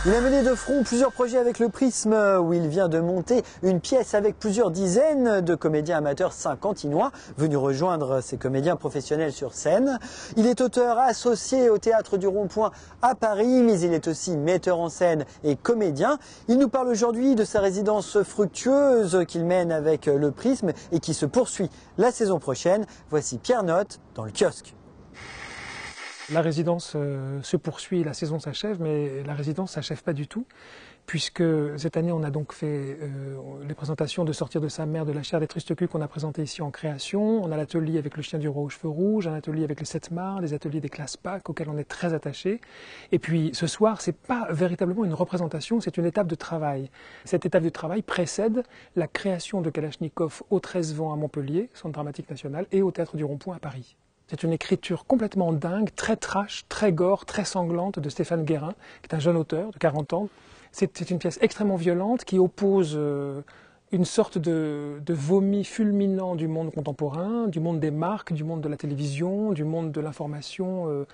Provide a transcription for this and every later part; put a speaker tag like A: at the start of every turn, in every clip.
A: Il a mené de front plusieurs projets avec le Prisme, où il vient de monter une pièce avec plusieurs dizaines de comédiens amateurs saint-quentinois venus rejoindre ces comédiens professionnels sur scène. Il est auteur associé au Théâtre du Rond-Point à Paris, mais il est aussi metteur en scène et comédien. Il nous parle aujourd'hui de sa résidence fructueuse qu'il mène avec le Prisme et qui se poursuit la saison prochaine. Voici Pierre Notte dans le kiosque.
B: La résidence se poursuit, la saison s'achève, mais la résidence ne s'achève pas du tout, puisque cette année on a donc fait les présentations de Sortir de sa mère de la chair des tristes culs qu'on a présenté ici en création. On a l'atelier avec le chien du roi aux cheveux rouges, un atelier avec les 7 mars, des ateliers des classes Pâques auxquels on est très attaché. Et puis ce soir, c'est pas véritablement une représentation, c'est une étape de travail. Cette étape de travail précède la création de Kalachnikov au 13 Vents à Montpellier, Centre dramatique national, et au Théâtre du Rond-Point à Paris. C'est une écriture complètement dingue, très trash, très gore, très sanglante de Stéphane Guérin, qui est un jeune auteur de 40 ans. C'est une pièce extrêmement violente qui oppose une sorte de vomi fulminant du monde contemporain, du monde des marques, du monde de la télévision, du monde de l'information,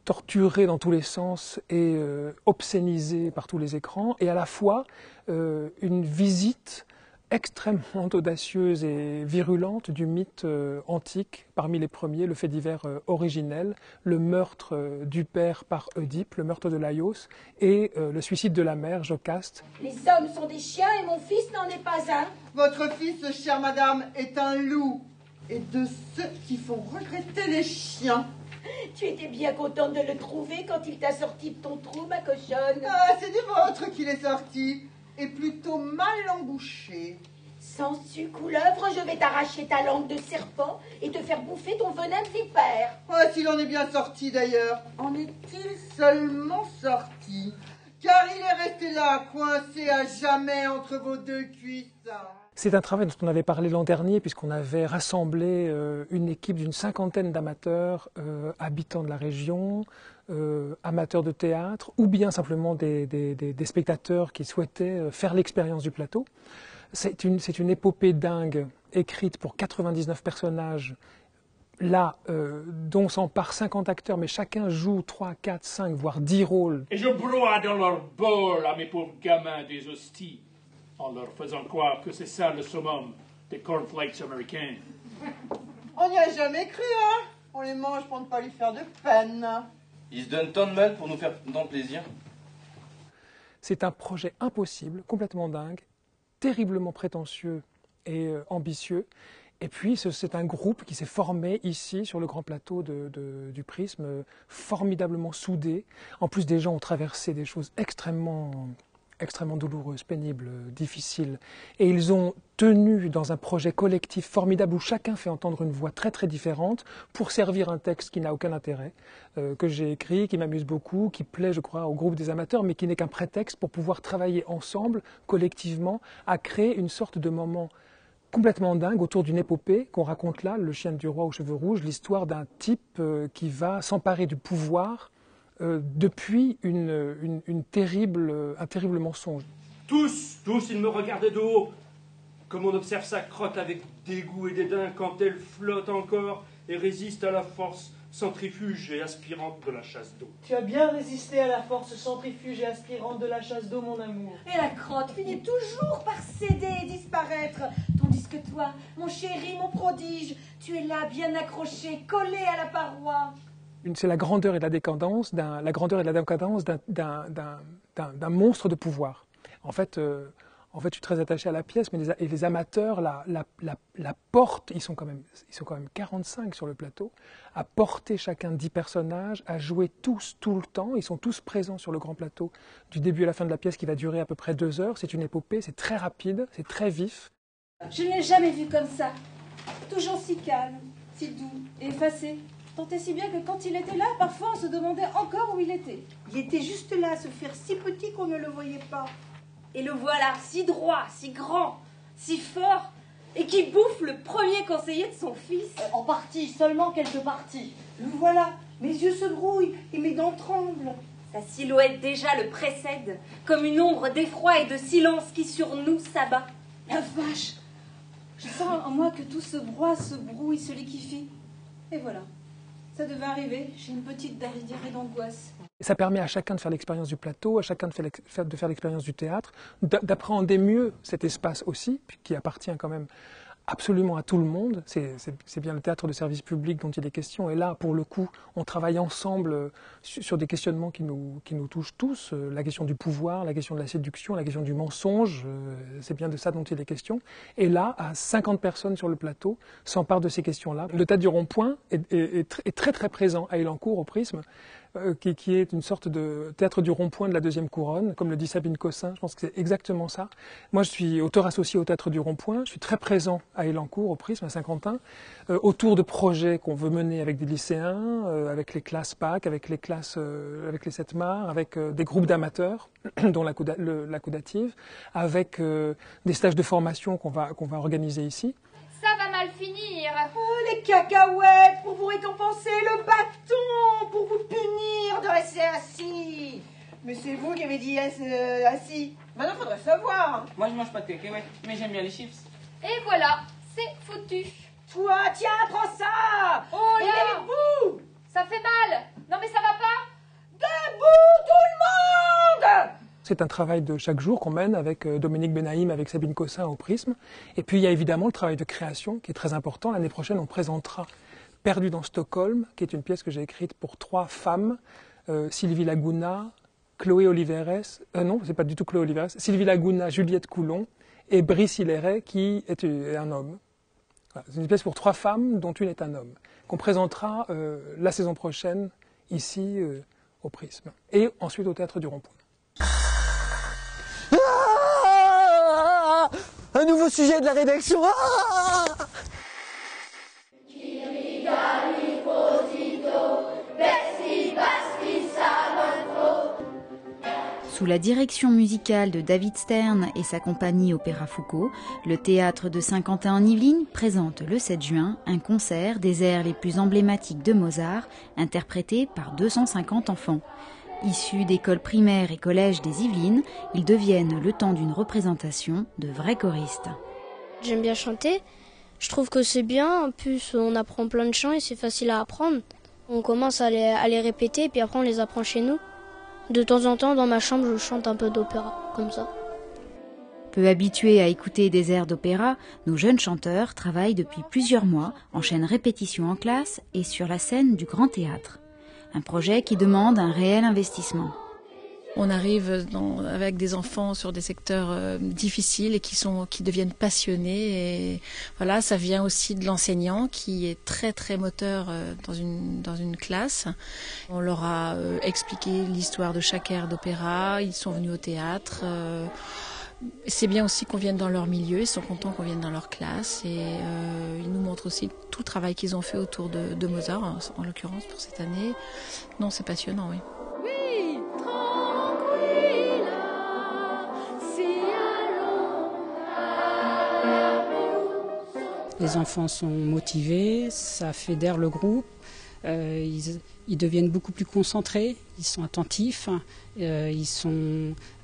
B: torturé dans tous les sens et obscénisé par tous les écrans, et à la fois une visite extrêmement audacieuse et virulente du mythe antique, parmi les premiers, le fait divers originel, le meurtre du père par Oedipe, le meurtre de Laïos, et le suicide de la mère, Jocaste.
C: Les hommes sont des chiens et mon fils n'en est pas un.
D: Votre fils, chère madame, est un loup, et de ceux qui font regretter les chiens.
C: Tu étais bien contente de le trouver quand il t'a sorti de ton trou, ma cochonne.
D: Ah, c'est du vôtre qu'il est sorti, et plutôt mal embouché.
C: Sansu couleuvre, je vais t'arracher ta langue de serpent et te faire bouffer ton venin de vipère.
D: Ah, s'il en est bien sorti d'ailleurs. En est-il seulement sorti? Car il est resté là, coincé à jamais entre vos deux cuisses.
B: C'est un travail dont on avait parlé l'an dernier, puisqu'on avait rassemblé une équipe d'une 50aine d'amateurs, habitants de la région, amateurs de théâtre, ou bien simplement des spectateurs qui souhaitaient faire l'expérience du plateau. C'est une épopée dingue, écrite pour 99 personnages, là, dont s'emparent 50 acteurs, mais chacun joue 3, 4, 5, voire 10 rôles.
E: Et je broie dans leur bol à mes pauvres gamins des hosties, en leur faisant croire que c'est ça le summum des cornflakes américains.
D: On n'y a jamais cru, hein? On les mange pour ne pas lui faire de peine.
F: Ils se donnent tant de mal pour nous faire tant de plaisir.
B: C'est un projet impossible, complètement dingue, terriblement prétentieux et ambitieux. Et puis c'est un groupe qui s'est formé ici sur le grand plateau du Prisme, formidablement soudé. En plus, des gens ont traversé des choses extrêmement douloureuses, pénibles, difficiles. Et ils ont tenu dans un projet collectif formidable où chacun fait entendre une voix très très différente pour servir un texte qui n'a aucun intérêt, que j'ai écrit, qui m'amuse beaucoup, qui plaît, je crois, au groupe des amateurs, mais qui n'est qu'un prétexte pour pouvoir travailler ensemble, collectivement, à créer une sorte de moment complètement dingue autour d'une épopée qu'on raconte là, Le chien du roi aux cheveux rouges, l'histoire d'un type qui va s'emparer du pouvoir depuis un terrible mensonge.
E: Tous, ils me regardaient de haut, comme on observe sa crotte avec dégoût et dédain quand elle flotte encore et résiste à la force centrifuge et aspirante de la chasse d'eau.
G: Tu as bien résisté à la force centrifuge et aspirante de la chasse d'eau, mon amour.
C: Et la crotte finit toujours par céder et disparaître. Tandis que toi, mon chéri, mon prodige, tu es là, bien accroché, collé à la paroi.
B: C'est la grandeur et la décadence d'un monstre de pouvoir. En fait, je suis très attaché à la pièce, mais les amateurs la portent. Ils sont quand même 45 sur le plateau, à porter chacun 10 personnages, à jouer tous tout le temps. Ils sont tous présents sur le grand plateau du début à la fin de la pièce qui va durer à peu près 2 heures. C'est une épopée, c'est très rapide, c'est très vif.
H: Je ne l'ai jamais vu comme ça. Toujours si calme, si doux et effacé. Tant et si bien que quand il était là, parfois on se demandait encore où il était.
C: Il était juste là, à se faire si petit qu'on ne le voyait pas.
H: Et le voilà, si droit, si grand, si fort, et qui bouffe le premier conseiller de son fils.
G: En partie, seulement quelques parties.
C: Le voilà, mes yeux se brouillent et mes dents tremblent.
H: Sa silhouette déjà le précède, comme une ombre d'effroi et de silence qui sur nous s'abat.
C: La vache!
H: Je sens en moi que tout se broie, se brouille, se liquéfie. Et voilà. Ça devait arriver, j'ai une petite diarrhée d'angoisse.
B: Ça permet à chacun de faire l'expérience du plateau, à chacun de faire l'expérience du théâtre, d'appréhender mieux cet espace aussi, qui appartient quand même absolument à tout le monde. C'est bien le théâtre de service public dont il est question. Et là, pour le coup, on travaille ensemble sur des questionnements qui nous touchent tous. La question du pouvoir, la question de la séduction, la question du mensonge, c'est bien de ça dont il est question. Et là, à 50 personnes sur le plateau s'emparent de ces questions-là. Le théâtre du Rond-Point est très très présent à Élancourt, au Prisme, qui est une sorte de théâtre du rond-point de la deuxième couronne, comme le dit Sabine Cossin, je pense que c'est exactement ça. Moi, je suis auteur associé au théâtre du rond-point, je suis très présent à Élancourt, au Prisme, à Saint-Quentin, autour de projets qu'on veut mener avec des lycéens, avec les classes PAC, avec les classes, avec les 7 mars, avec des groupes d'amateurs, dont la Coudative, avec des stages de formation qu'on va organiser ici.
I: Ça va mal finir.
C: Oh, les cacahuètes pour vous récompenser, le bâton pour vous punir de rester assis. Mais c'est vous qui avez dit assis. Maintenant, faudrait savoir.
J: Moi, je mange pas de cacahuètes, mais j'aime bien les chips.
I: Et voilà, c'est foutu.
C: Toi, tiens, prends ça.
I: Oh
C: et
I: là,
C: levez-vous.
I: Ça fait mal. Non mais ça va pas.
C: Debout, tout le monde.
B: C'est un travail de chaque jour qu'on mène avec Dominique Benaïm, avec Sabine Cossin au Prisme. Et puis il y a évidemment le travail de création qui est très important. L'année prochaine, on présentera Perdu dans Stockholm, qui est une pièce que j'ai écrite pour 3 femmes, Sylvie Laguna, Chloé Oliveres, non, c'est pas du tout Chloé Oliveres, Sylvie Laguna, Juliette Coulon et Brice Hilleret, qui est un homme. Voilà, c'est une pièce pour 3 femmes, dont une est un homme, qu'on présentera la saison prochaine ici au Prisme. Et ensuite au Théâtre du Rond-Point.
A: Un nouveau sujet de la rédaction.
K: Sous la direction musicale de David Stern et sa compagnie Opéra Foucault, le théâtre de Saint-Quentin-en-Yvelines présente le 7 juin un concert des airs les plus emblématiques de Mozart, interprétés par 250 enfants. Issus d'écoles primaires et collèges des Yvelines, ils deviennent, le temps d'une représentation, de vrais choristes.
L: J'aime bien chanter, je trouve que c'est bien, en plus on apprend plein de chants et c'est facile à apprendre. On commence à les répéter et puis après on les apprend chez nous. De temps en temps, dans ma chambre, je chante un peu d'opéra, comme ça.
K: Peu habitués à écouter des airs d'opéra, nos jeunes chanteurs travaillent depuis plusieurs mois, enchaînent répétitions en classe et sur la scène du Grand Théâtre. Un projet qui demande un réel investissement.
M: On arrive avec des enfants sur des secteurs difficiles et qui deviennent passionnés. Et voilà, ça vient aussi de l'enseignant qui est très très moteur dans une classe. On leur a expliqué l'histoire de chaque air d'opéra. Ils sont venus au théâtre. C'est bien aussi qu'on vienne dans leur milieu. Ils sont contents qu'on vienne dans leur classe. Et ils nous montrent aussi tout le travail qu'ils ont fait autour de Mozart, en l'occurrence pour cette année. Non, c'est passionnant, oui.
N: Les enfants sont motivés, ça fédère le groupe, ils deviennent beaucoup plus concentrés, ils sont attentifs,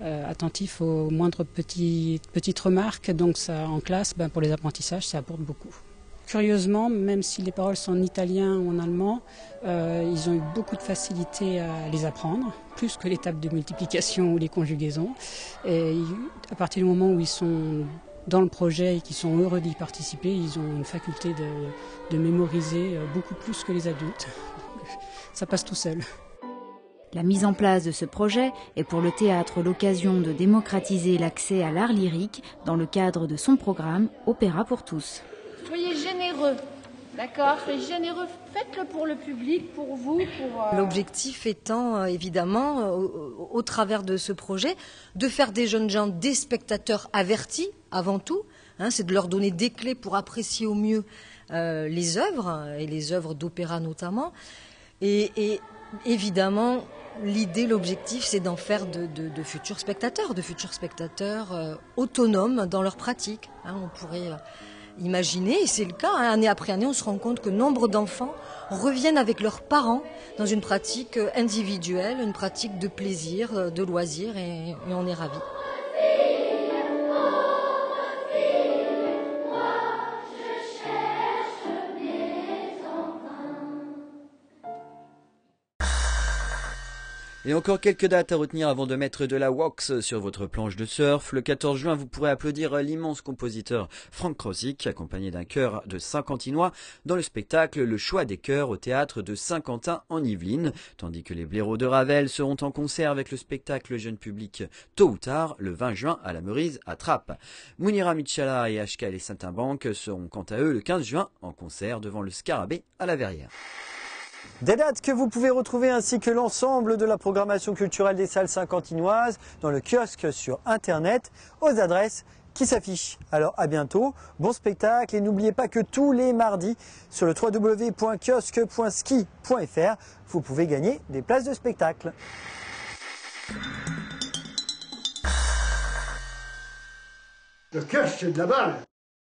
N: attentifs aux moindres petites remarques, donc ça, en classe, pour les apprentissages, ça apporte beaucoup. Curieusement, même si les paroles sont en italien ou en allemand, ils ont eu beaucoup de facilité à les apprendre, plus que les tables de multiplication ou les conjugaisons. Et à partir du moment où ils sont dans le projet et qui sont heureux d'y participer, ils ont une faculté de mémoriser beaucoup plus que les adultes. Ça passe tout seul.
K: La mise en place de ce projet est pour le théâtre l'occasion de démocratiser l'accès à l'art lyrique dans le cadre de son programme Opéra pour tous.
O: Soyez généreux, d'accord ? Soyez généreux, faites-le pour le public, pour vous, pour...
P: L'objectif étant, évidemment, au travers de ce projet, de faire des jeunes gens des spectateurs avertis, avant tout. C'est de leur donner des clés pour apprécier au mieux les œuvres, et les œuvres d'opéra notamment. Et évidemment, l'idée, l'objectif, c'est d'en faire de futurs spectateurs autonomes dans leur pratique. On pourrait imaginer, et c'est le cas, année après année, on se rend compte que nombre d'enfants reviennent avec leurs parents dans une pratique individuelle, une pratique de plaisir, de loisir, et on est ravis.
Q: Et encore quelques dates à retenir avant de mettre de la wax sur votre planche de surf. Le 14 juin, vous pourrez applaudir l'immense compositeur Frank Krosik, accompagné d'un chœur de Saint-Quentinois, dans le spectacle Le Choix des chœurs au théâtre de Saint-Quentin en Yvelines, tandis que les blaireaux de Ravel seront en concert avec le spectacle jeune public Tôt ou tard, le 20 juin à la Meurise à Trappes. Mounira Mitchala et HKL et Saint-Imbanque seront quant à eux le 15 juin en concert devant le Scarabée à la Verrière.
A: Des dates que vous pouvez retrouver ainsi que l'ensemble de la programmation culturelle des salles saint-quentinoises dans le kiosque sur internet aux adresses qui s'affichent. Alors à bientôt, bon spectacle et n'oubliez pas que tous les mardis sur le www.kiosque.ski.fr vous pouvez gagner des places de spectacle.
R: Le kiosque, c'est de la balle.